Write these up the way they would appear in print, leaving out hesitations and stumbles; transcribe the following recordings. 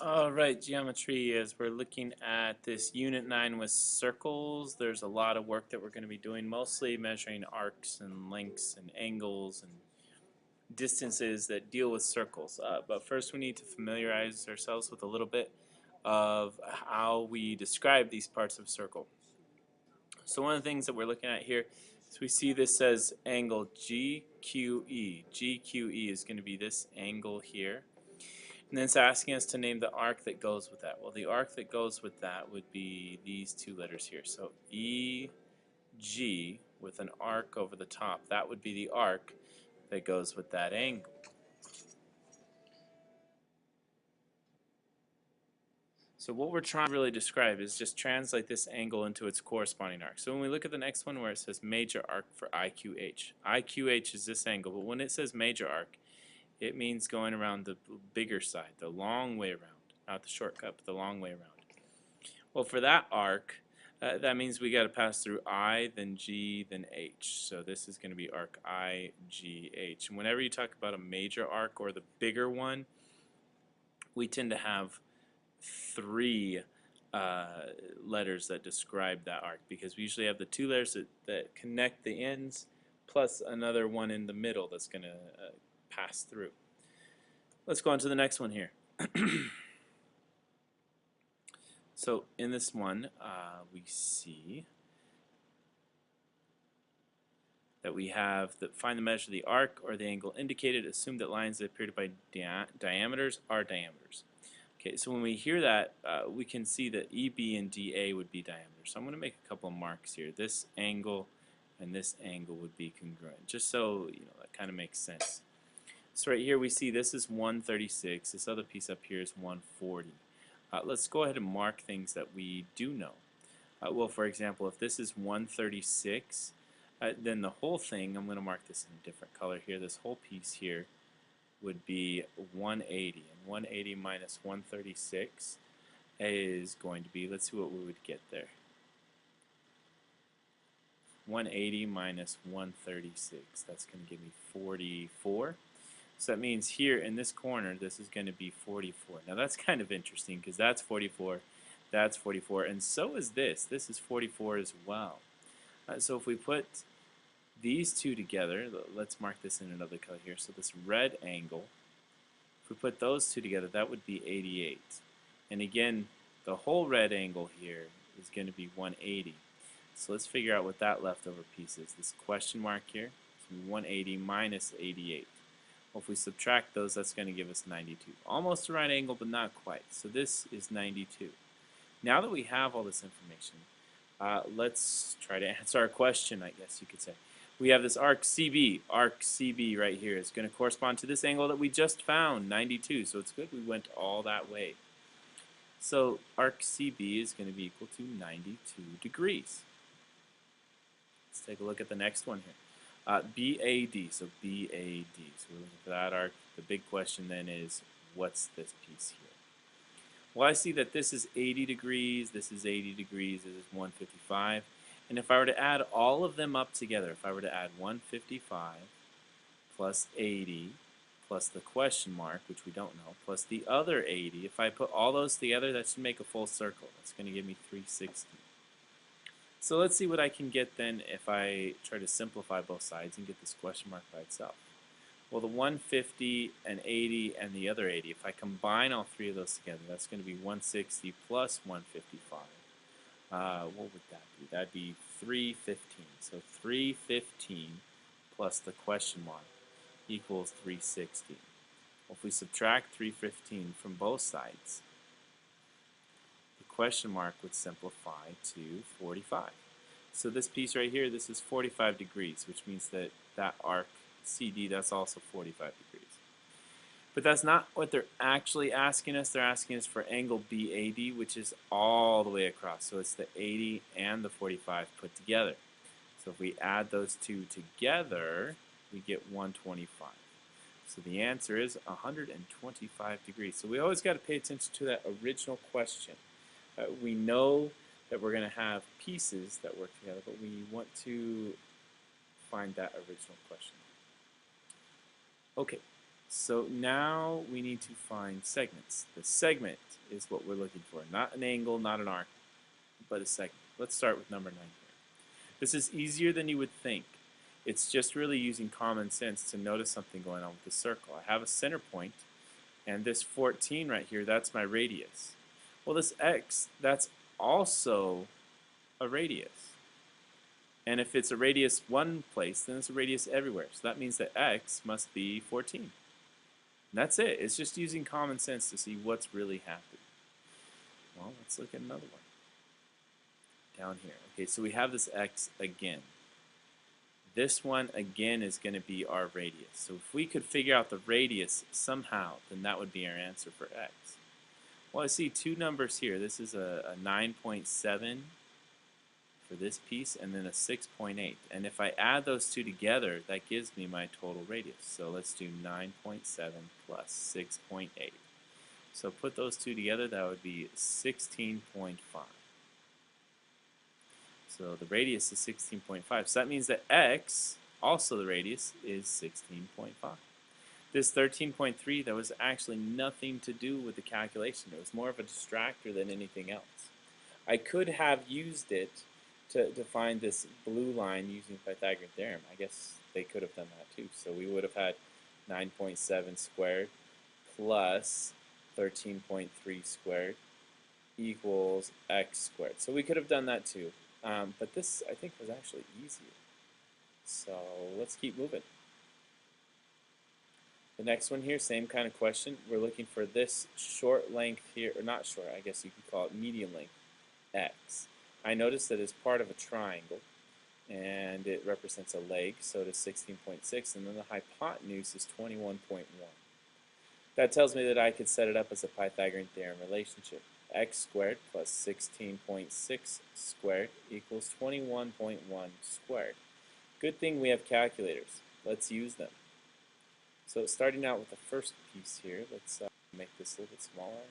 All right, geometry, as we're looking at this Unit 9 with circles, there's a lot of work that we're going to be doing, mostly measuring arcs and lengths and angles and distances that deal with circles. But first we need to familiarize ourselves with a little bit of how we describe these parts of a circle. So one of the things that we're looking at here is we see this says angle GQE. GQE is going to be this angle here. And then it's asking us to name the arc that goes with that. Well, the arc that goes with that would be these two letters here. So EG with an arc over the top. That would be the arc that goes with that angle. So what we're trying to really describe is just translate this angle into its corresponding arc. So when we look at the next one where it says major arc for IQH. IQH is this angle, but when it says major arc, it means going around the bigger side, the long way around. Not the shortcut, but the long way around. Well, for that arc, that means we got to pass through I, then G, then H. So this is going to be arc I, G, H. And whenever you talk about a major arc or the bigger one, we tend to have three letters that describe that arc because we usually have the two letters that connect the ends plus another one in the middle that's going to pass through. Let's go on to the next one here. So in this one, we see that we have find the measure of the arc or the angle indicated. Assume that lines that appear to be diameters are diameters. Okay, so when we hear that, we can see that EB and DA would be diameters. So I'm going to make a couple of marks here. This angle and this angle would be congruent, just so you know that kind of makes sense. So right here we see this is 136. This other piece up here is 140. Let's go ahead and mark things that we do know. Well, for example, if this is 136, then the whole thing, I'm going to mark this in a different color here, this whole piece here would be 180. And 180 minus 136 is going to be, let's see what we would get there. 180 minus 136, that's going to give me 44. So that means here in this corner, this is going to be 44. Now that's kind of interesting because that's 44, and so is this. This is 44 as well. So if we put these two together, let's mark this in another color here. So this red angle, if we put those two together, that would be 88. And again, the whole red angle here is going to be 180. So let's figure out what that leftover piece is. This question mark here is 180 minus 88. Well, if we subtract those, that's going to give us 92. Almost a right angle, but not quite. So this is 92. Now that we have all this information, let's try to answer our question, I guess you could say. We have this arc CB. Arc CB right here is going to correspond to this angle that we just found, 92. So it's good we went all that way. So arc CB is going to be equal to 92 degrees. Let's take a look at the next one here. BAD, so BAD. So we're looking for that arc. The big question then is, what's this piece here? Well, I see that this is 80 degrees, this is 80 degrees, this is 155. And if I were to add all of them up together, if I were to add 155 plus 80 plus the question mark, which we don't know, plus the other 80, if I put all those together, that should make a full circle. That's going to give me 360. So let's see what I can get then if I try to simplify both sides and get this question mark by itself. Well, the 150 and 80 and the other 80, if I combine all three of those together, that's going to be 160 plus 155. What would that be? That'd be 315. So 315 plus the question mark equals 360. Well, if we subtract 315 from both sides, question mark would simplify to 45. So this piece right here, this is 45 degrees, which means that that arc CD, that's also 45 degrees. But that's not what they're actually asking us. They're asking us for angle BAD, which is all the way across. So it's the 80 and the 45 put together. So if we add those two together, we get 125. So the answer is 125 degrees. So we always got to pay attention to that original question. We know that we're going to have pieces that work together, but we want to find that original question. Okay, So now we need to find segments. The segment is what we're looking for, not an angle, not an arc, but a segment. Let's start with number 9 here. This is easier than you would think. It's just really using common sense to notice something going on with the circle. I have a center point, and this 14 right here, that's my radius. Well, this x, that's also a radius. And if it's a radius one place, then it's a radius everywhere. So that means that x must be 14. And that's it. It's just using common sense to see what's really happening. Well, let's look at another one down here. Okay, so we have this x again. This one again is going to be our radius. So if we could figure out the radius somehow, then that would be our answer for x. Well, I see two numbers here. This is a 9.7 for this piece, and then a 6.8. And if I add those two together, that gives me my total radius. So let's do 9.7 plus 6.8. So put those two together, that would be 16.5. So the radius is 16.5. So that means that x, also the radius, is 16.5. This 13.3, that was actually nothing to do with the calculation. It was more of a distractor than anything else. I could have used it to find this blue line using Pythagorean theorem. I guess they could have done that too. So we would have had 9.7 squared plus 13.3 squared equals x squared. So we could have done that too. But this, I think, was actually easier. So let's keep moving. The next one here, same kind of question. We're looking for this short length here, or not short, I guess you could call it medium length, x. I noticed that it's part of a triangle, and it represents a leg, so it is 16.6, and then the hypotenuse is 21.1. That tells me that I could set it up as a Pythagorean theorem relationship. X squared plus 16.6 squared equals 21.1 squared. Good thing we have calculators. Let's use them. So starting out with the first piece here, let's make this a little bit smaller.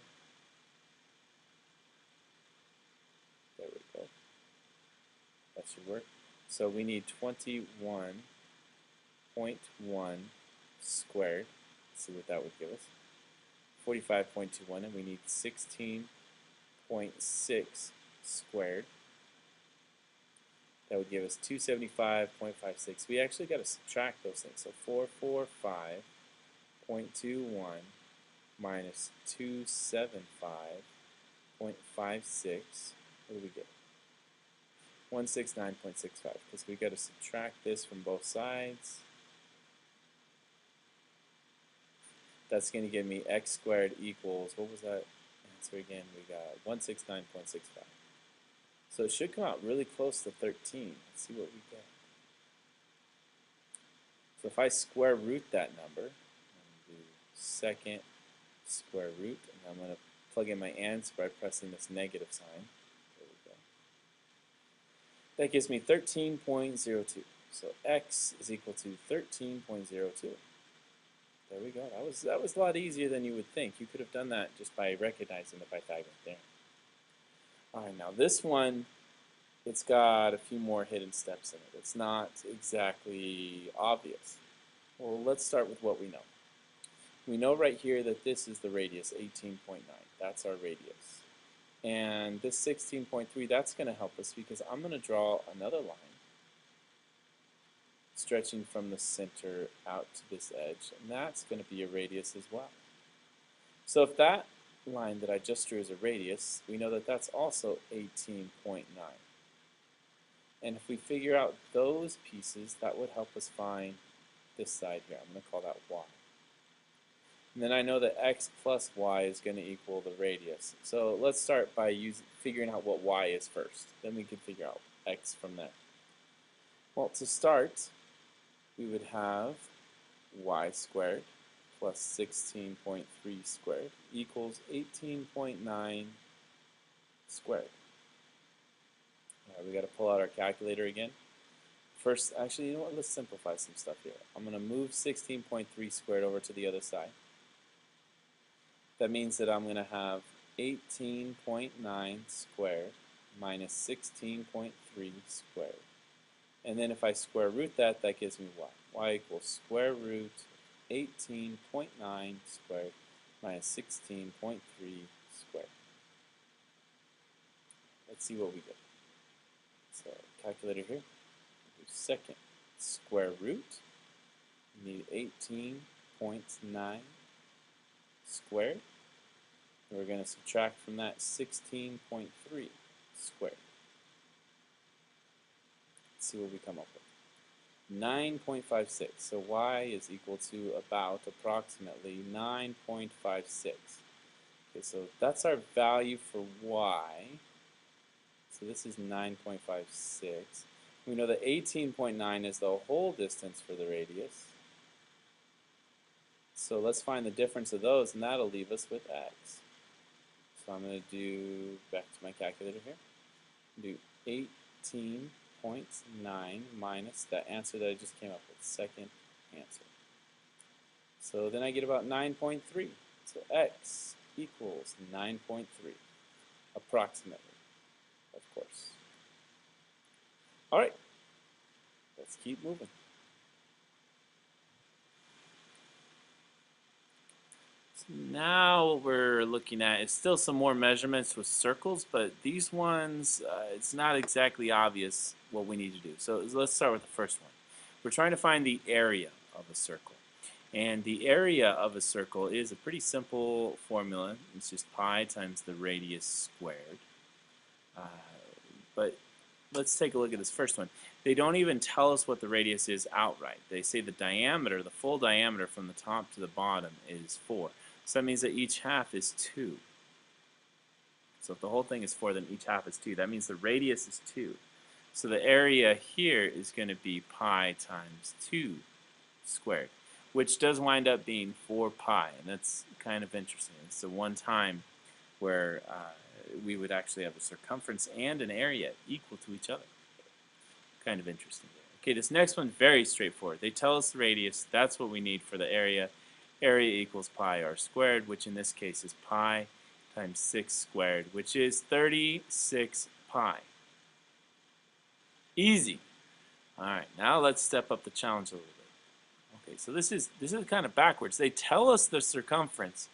There we go. That should work. So we need 21.1 squared. Let's see what that would give us. 45.21, and we need 16.6 squared. That would give us 275.56. We actually got to subtract those things. So 445.21 minus 275.56. What do we get? 169.65, because we got to subtract this from both sides. That's going to give me x squared equals, what was that answer again? We got 169.65. So it should come out really close to 13. Let's see what we get. So if I square root that number, I'm going to do second square root, and I'm going to plug in my answer by pressing this negative sign. There we go. That gives me 13.02. So x is equal to 13.02. There we go. That was a lot easier than you would think. You could have done that just by recognizing the Pythagorean theorem. All right, now this one, it's got a few more hidden steps in it. It's not exactly obvious. Well, let's start with what we know. We know right here that this is the radius, 18.9. That's our radius. And this 16.3, that's going to help us because I'm going to draw another line stretching from the center out to this edge, and that's going to be a radius as well. So if that line that I just drew is a radius, we know that that's also 18.9. And if we figure out those pieces, that would help us find this side here. I'm going to call that y. And then I know that x plus y is going to equal the radius. So let's start by figuring out what y is first. Then we can figure out x from there. Well, to start, we would have y squared plus 16.3 squared equals 18.9 squared. All right, we got to pull out our calculator again. First, actually, you know what? Let's simplify some stuff here. I'm going to move 16.3 squared over to the other side. That means that I'm going to have 18.9 squared minus 16.3 squared. And then if I square root that, that gives me y. Y equals square root 18.9 squared minus 16.3 squared. Let's see what we get. So calculator here. Do second square root. We need 18.9 squared. And we're going to subtract from that 16.3 squared. Let's see what we come up with. 9.56. So y is equal to about approximately 9.56. Okay, so that's our value for y. So this is 9.56. We know that 18.9 is the whole distance for the radius. So let's find the difference of those, and that'll leave us with x. So I'm going to do, back to my calculator here, do 18.9 minus that answer that I just came up with, second answer. So then I get about 9.3. So x equals 9.3, approximately, of course. All right, let's keep moving. Now what we're looking at is still some more measurements with circles, but these ones, it's not exactly obvious what we need to do. So let's start with the first one. We're trying to find the area of a circle. And the area of a circle is a pretty simple formula. It's just pi times the radius squared. But let's take a look at this first one. They don't even tell us what the radius is outright. They say the diameter, the full diameter from the top to the bottom is 4. So that means that each half is 2. So if the whole thing is 4, then each half is 2. That means the radius is 2. So the area here is going to be pi times 2 squared, which does wind up being 4 pi, and that's kind of interesting. It's the one time where we would actually have a circumference and an area equal to each other. Kind of interesting. Okay, this next one, very straightforward. They tell us the radius. That's what we need for the area. Area equals pi r squared, which in this case is pi times 6 squared, which is 36 pi. Easy. All right, now let's step up the challenge a little bit. Okay, so this is kind of backwards. They tell us the circumference,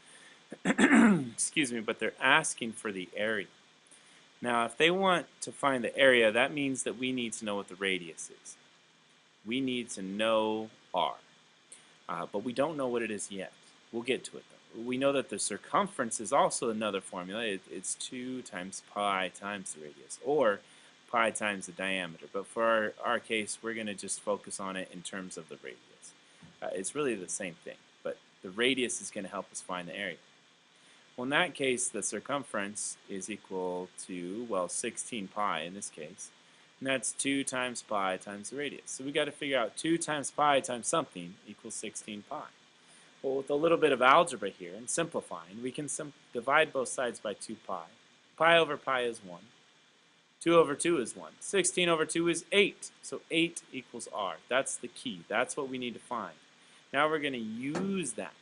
excuse me, but they're asking for the area. Now, if they want to find the area, that means that we need to know what the radius is. We need to know r. But we don't know what it is yet. We'll get to it, though. We know that the circumference is also another formula. It's 2 times pi times the radius, or pi times the diameter. But for our case, we're going to just focus on it in terms of the radius. It's really the same thing, but the radius is going to help us find the area. Well, in that case, the circumference is equal to, well, 16 pi in this case. And that's 2 times pi times the radius. So we've got to figure out 2 times pi times something equals 16 pi. Well, with a little bit of algebra here and simplifying, we can divide both sides by 2 pi. Pi over pi is 1. 2 over 2 is 1. 16 over 2 is 8. So 8 equals r. That's the key. That's what we need to find. Now we're going to use that.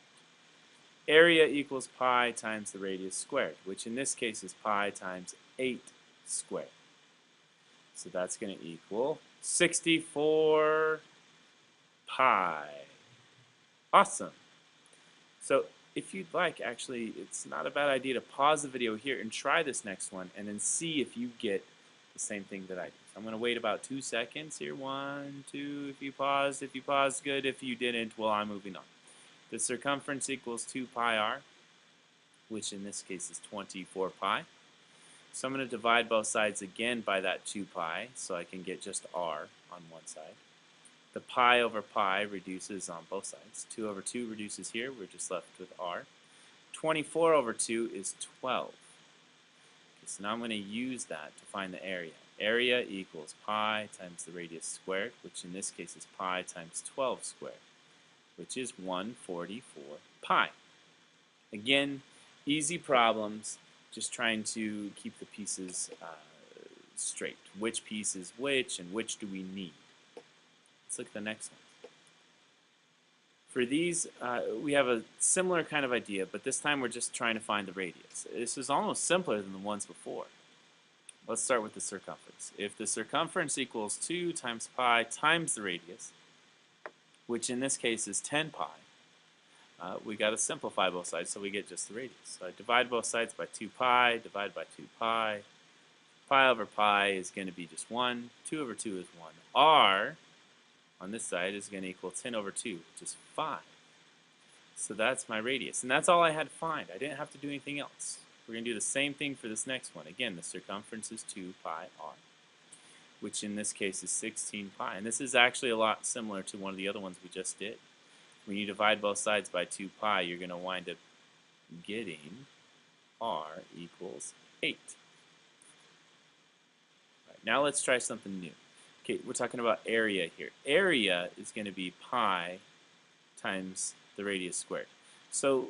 Area equals pi times the radius squared, which in this case is pi times 8 squared. So that's going to equal 64 pi. Awesome. So if you'd like, actually, it's not a bad idea to pause the video here and try this next one and then see if you get the same thing that I did. So I'm going to wait about 2 seconds here. 1, 2, if you paused, good. If you didn't, well, I'm moving on. The circumference equals 2 pi r, which in this case is 24 pi. So I'm going to divide both sides again by that 2 pi, so I can get just r on one side. The pi over pi reduces on both sides. 2 over 2 reduces here. We're just left with r. 24 over 2 is 12. Okay, so now I'm going to use that to find the area. Area equals pi times the radius squared, which in this case is pi times 12 squared, which is 144 pi. Again, easy problems, just trying to keep the pieces straight. Which piece is which, and which do we need? Let's look at the next one. For these, we have a similar kind of idea, but this time we're just trying to find the radius. This is almost simpler than the ones before. Let's start with the circumference. If the circumference equals 2 times pi times the radius, which in this case is 10 pi, we got to simplify both sides so we get just the radius. So I divide both sides by 2 pi, divide by 2 pi. Pi over pi is going to be just 1. 2 over 2 is 1. R on this side is going to equal 10 over 2, which is 5. So that's my radius. And that's all I had to find. I didn't have to do anything else. We're going to do the same thing for this next one. Again, the circumference is 2 pi r, which in this case is 16 pi. And this is actually a lot similar to one of the other ones we just did. When you divide both sides by 2 pi, you're going to wind up getting r equals 8. All right, now let's try something new. Okay, we're talking about area here. Area is going to be pi times the radius squared. So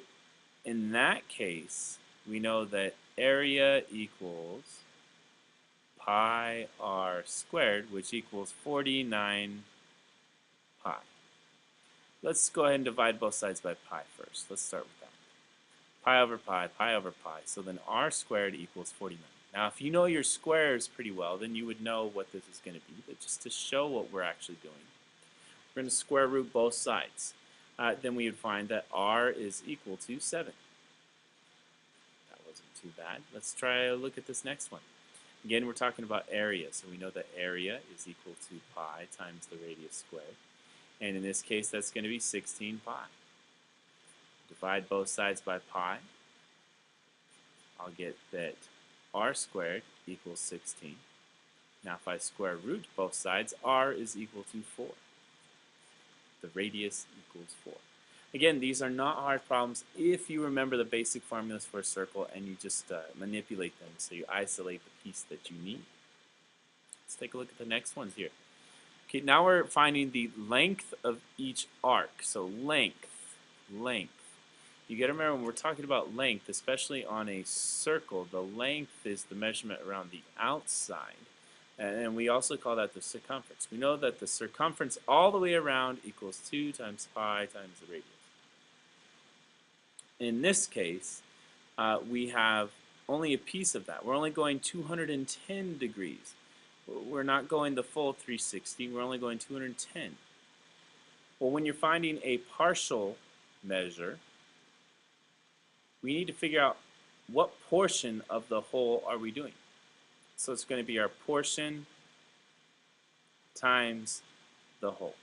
in that case, we know that area equals pi r squared, which equals 49 pi. Let's go ahead and divide both sides by pi first. Let's start with that. Pi over pi, pi over pi. So then r squared equals 49. Now, if you know your squares pretty well, then you would know what this is going to be. But just to show what we're actually doing, we're going to square root both sides. Then we would find that r is equal to 7. That wasn't too bad. Let's try a look at this next one. Again, we're talking about area. So we know that area is equal to pi times the radius squared. And in this case, that's going to be 16 pi. Divide both sides by pi. I'll get that r squared equals 16. Now if I square root both sides, r is equal to 4. The radius equals 4. Again, these are not hard problems if you remember the basic formulas for a circle and you just manipulate them so you isolate the piece that you need. Let's take a look at the next ones here. Okay, now we're finding the length of each arc. So length. You got to remember when we're talking about length, especially on a circle, the length is the measurement around the outside. And we also call that the circumference. We know that the circumference all the way around equals 2 times pi times the radius. In this case, we have only a piece of that. We're only going 210 degrees. We're not going the full 360. We're only going 210. Well, when you're finding a partial measure, we need to figure out what portion of the whole are we doing. So it's going to be our portion times the whole.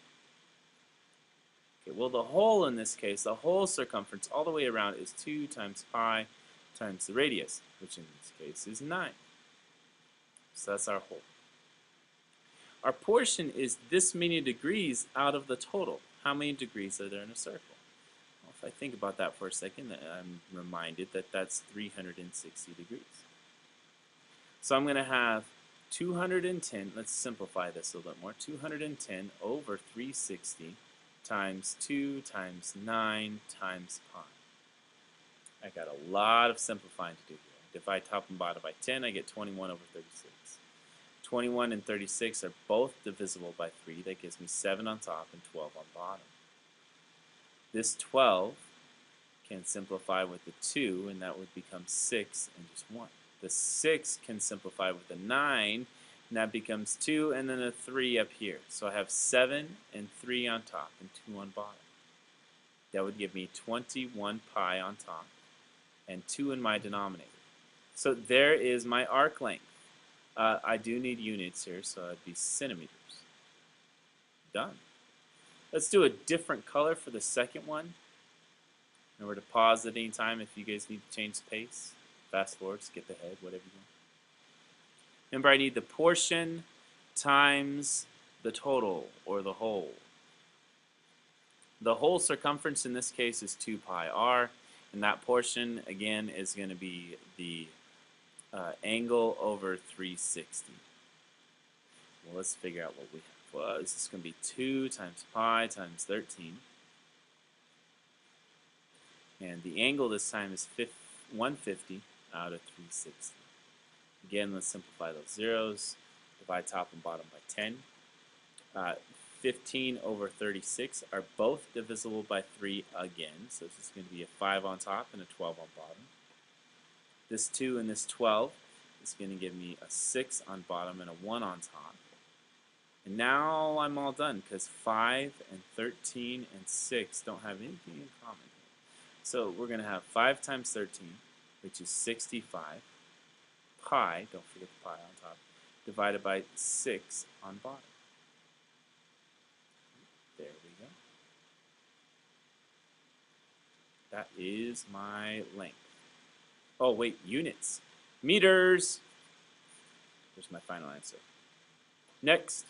Okay, well, the whole in this case, the whole circumference all the way around is 2 times pi times the radius, which in this case is 9. So that's our whole. Our portion is this many degrees out of the total. How many degrees are there in a circle? Well, if I think about that for a second, I'm reminded that that's 360 degrees. So I'm going to have 210, let's simplify this a little bit more, 210 over 360 times 2 times 9 times pi. I got a lot of simplifying to do here. Divide top and bottom by 10, I get 21 over 36. 21 and 36 are both divisible by 3. That gives me 7 on top and 12 on bottom. This 12 can simplify with the 2, and that would become 6 and just 1. The 6 can simplify with the 9, and that becomes 2, and then a 3 up here. So I have 7 and 3 on top and 2 on bottom. That would give me 21 pi on top and 2 in my denominator. So there is my arc length. I do need units here, so it'd be centimeters. Done. Let's do a different color for the second one. Remember to pause at any time if you guys need to change the pace. Fast forward, skip ahead, whatever you want. Remember, I need the portion times the total, or the whole. The whole circumference in this case is 2 pi r, and that portion, again, is going to be the angle over 360. Well, let's figure out what we have. Well, this is going to be 2 times pi times 13. And the angle this time is 150 out of 360. Again, let's simplify those zeros. Divide top and bottom by 10. 15 over 36 are both divisible by 3 again. So this is going to be a 5 on top and a 12 on bottom. This 2 and this 12 is going to give me a 6 on bottom and a 1 on top. And now I'm all done because 5 and 13 and 6 don't have anything in common. So we're going to have 5 times 13, which is 65, pi, don't forget the pi on top, divided by 6 on bottom. There we go. That is my length. Oh, wait, units. Meters. There's my final answer. Next.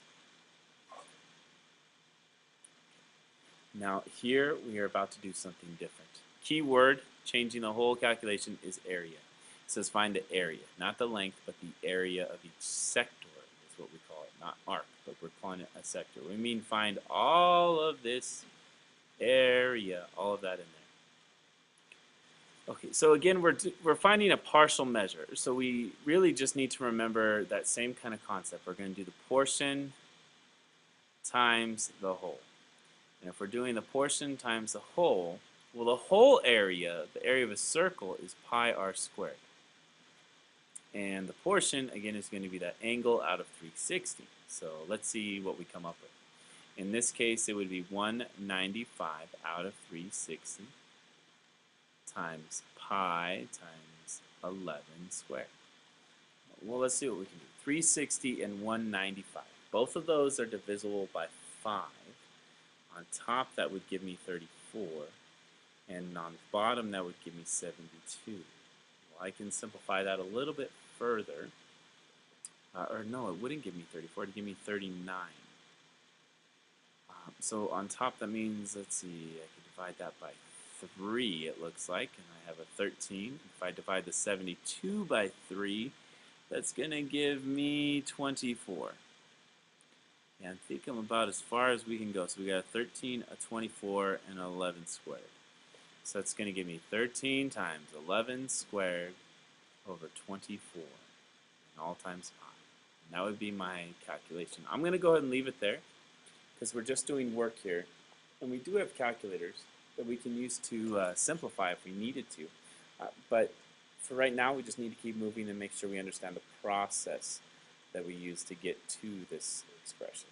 Now here we are about to do something different. Keyword, changing the whole calculation, is area. It says find the area, not the length, but the area of each sector is what we call it, not arc, but we're calling it a sector. We mean find all of this area, all of that in there. Okay, so again, we're finding a partial measure. So we really just need to remember that same kind of concept. We're going to do the portion times the whole. And if we're doing the portion times the whole, well, the whole area, the area of a circle, is pi r squared. And the portion, again, is going to be that angle out of 360. So let's see what we come up with. In this case, it would be 195 out of 360 times pi times 11 squared. Well, let's see what we can do. 360 and 195. Both of those are divisible by 5. On top, that would give me 34. And on the bottom, that would give me 72. Well, I can simplify that a little bit further. Or no, it wouldn't give me 34. It would give me 39. So on top, that means, let's see, I could divide that by 3, it looks like. And I have a 13. If I divide the 72 by 3, that's going to give me 24. And I think I'm about as far as we can go. So we got a 13, a 24, and an 11 squared. So that's going to give me 13 times 11 squared over 24, and all times pi. And that would be my calculation. I'm going to go ahead and leave it there because we're just doing work here. And we do have calculators that we can use to simplify if we needed to. But for right now, we just need to keep moving and make sure we understand the process that we use to get to this expression.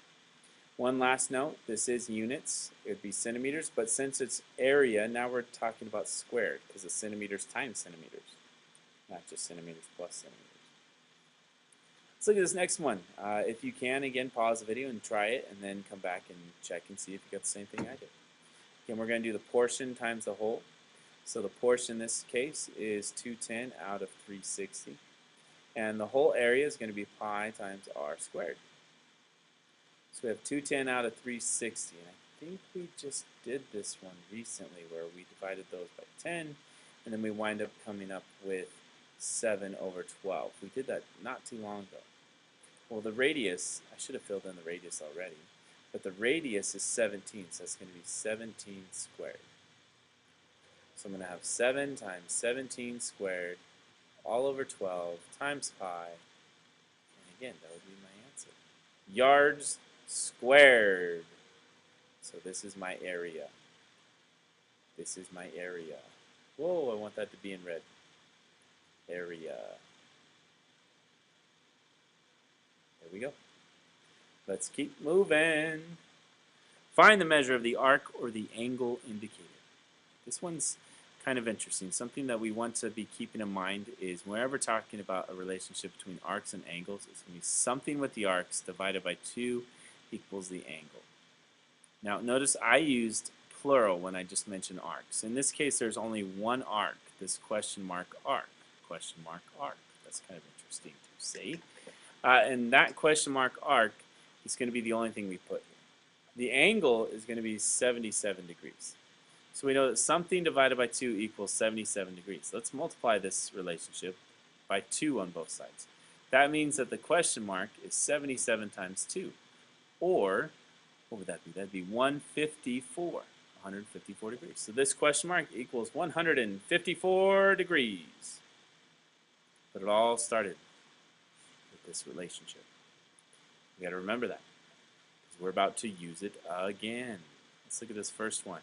One last note, this is units. It would be centimeters, but since it's area, now we're talking about squared because it's centimeters times centimeters, not just centimeters plus centimeters. Let's look at this next one. If you can, again, pause the video and try it, and then come back and check and see if you got the same thing I did. Again, we're going to do the portion times the whole. So the portion in this case is 210 out of 360. And the whole area is going to be pi times r squared. So we have 210 out of 360. And I think we just did this one recently where we divided those by 10. And then we wind up coming up with 7 over 12. We did that not too long ago. Well, the radius, I should have filled in the radius already. But the radius is 17, so it's going to be 17 squared. So I'm going to have 7 times 17 squared all over 12 times pi. And again, that would be my answer. Yards squared. So this is my area. This is my area. Whoa, I want that to be in red. Area. There we go. Let's keep moving. Find the measure of the arc or the angle indicated. This one's kind of interesting. Something that we want to be keeping in mind is whenever we're talking about a relationship between arcs and angles, it's going to be something with the arcs divided by 2 equals the angle. Now notice I used plural when I just mentioned arcs. In this case, there's only one arc, this question mark arc. Question mark arc. That's kind of interesting to see. And that question mark arc is going to be the only thing we put here. The angle is going to be 77 degrees. So we know that something divided by 2 equals 77 degrees. Let's multiply this relationship by 2 on both sides. That means that the question mark is 77 times 2. Or, what would that be? That would be 154. 154 degrees. So this question mark equals 154 degrees. But it all started with this relationship. We got to remember that because we're about to use it again. Let's look at this first one.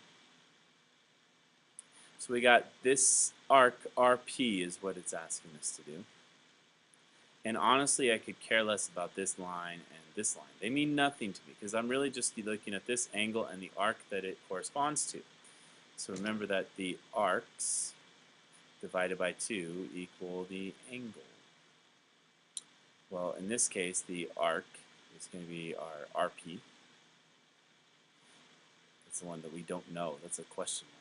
So we got this arc RP is what it's asking us to do. And honestly, I could care less about this line and this line. They mean nothing to me because I'm really just looking at this angle and the arc that it corresponds to. So remember that the arcs divided by 2 equal the angle. Well, in this case, the arc is going to be our RP. That's the one that we don't know. That's a question mark.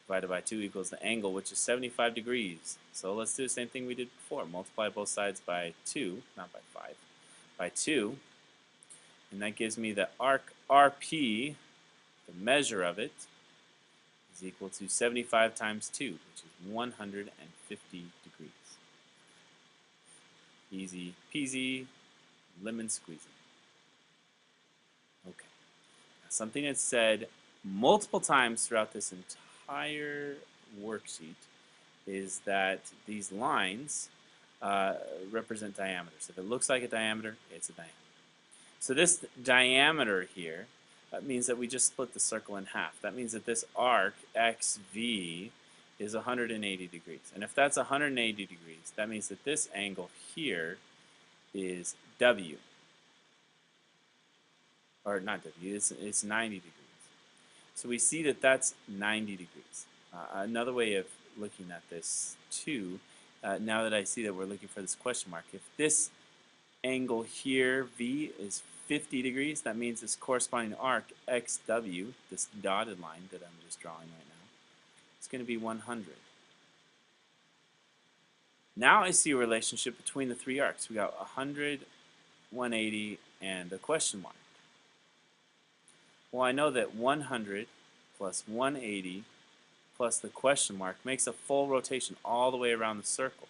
Divided by 2 equals the angle, which is 75 degrees. So let's do the same thing we did before. Multiply both sides by 2, not by 5, by 2. And that gives me the arc RP, the measure of it, is equal to 75 times 2, which is 150 degrees. Easy peasy, lemon squeezy. Okay. Now, something that's said multiple times throughout this entire worksheet is that these lines represent diameters. If it looks like a diameter, it's a diameter. So this diameter here means that we just split the circle in half. That means that this arc, XV, is 180 degrees. And if that's 180 degrees, that means that this angle here is W. Or not W, it's 90 degrees. So we see that that's 90 degrees. Another way of looking at this too, now that I see that we're looking for this question mark, if this angle here, V, is 50 degrees, that means this corresponding arc, XW, this dotted line that I'm just drawing right now, it's going to be 100. Now I see a relationship between the three arcs. We got 100, 180, and a question mark. Well, I know that 100 plus 180 plus the question mark makes a full rotation all the way around the circle.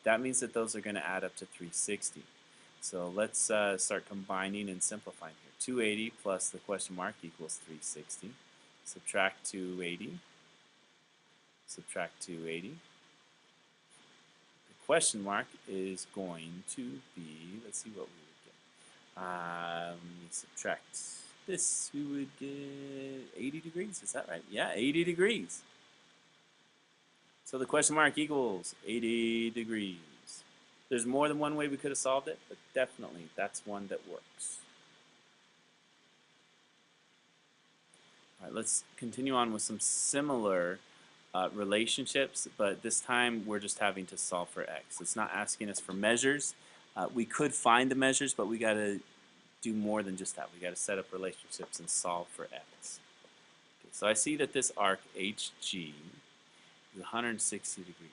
That means that those are going to add up to 360. So let's start combining and simplifying here. 280 plus the question mark equals 360. Subtract 280. Subtract 280. The question mark is going to be, let's see what we would get. Subtract this, we would get 80 degrees. Is that right? Yeah, 80 degrees. So the question mark equals 80 degrees. There's more than one way we could have solved it, but definitely that's one that works. All right, let's continue on with some similar relationships, but this time we're just having to solve for x. It's not asking us for measures. We could find the measures, but we got to do more than just that. We got to set up relationships and solve for x. Okay, so I see that this arc HG is 160 degrees.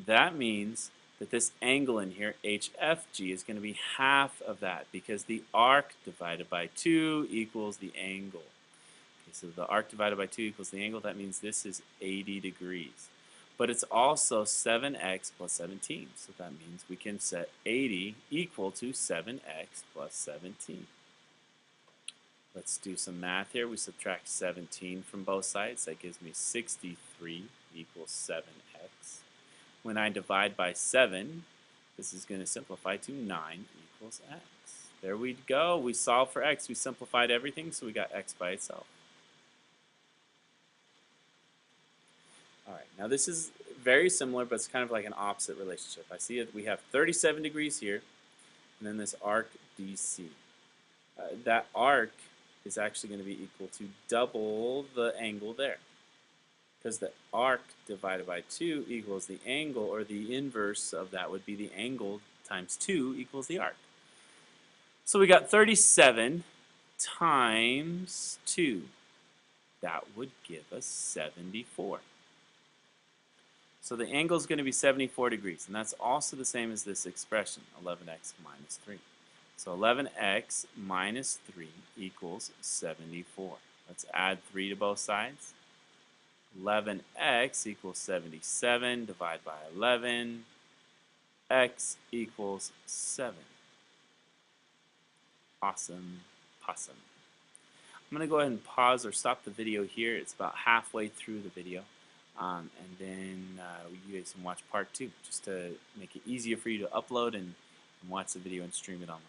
That means that this angle in here, HFG, is going to be half of that because the arc divided by 2 equals the angle. Okay, so the arc divided by 2 equals the angle. That means this is 80 degrees. But it's also 7x plus 17. So that means we can set 80 equal to 7x plus 17. Let's do some math here. We subtract 17 from both sides. That gives me 63 equals 7x. When I divide by 7, this is going to simplify to 9 equals x. There we go. We solved for x. We simplified everything, so we got x by itself. All right, now this is very similar, but it's kind of like an opposite relationship. I see that we have 37 degrees here, and then this arc DC. That arc is actually going to be equal to double the angle there, because the arc divided by 2 equals the angle, or the inverse of that would be the angle times 2 equals the arc. So we got 37 times 2. That would give us 74. So the angle is going to be 74 degrees, and that's also the same as this expression, 11x minus 3. So 11x minus 3 equals 74. Let's add 3 to both sides. 11x equals 77, divide by 11, x equals 7. Awesome possum. I'm going to go ahead and pause or stop the video here. It's about halfway through the video. And then you guys can watch part 2 just to make it easier for you to upload and watch the video and stream it online.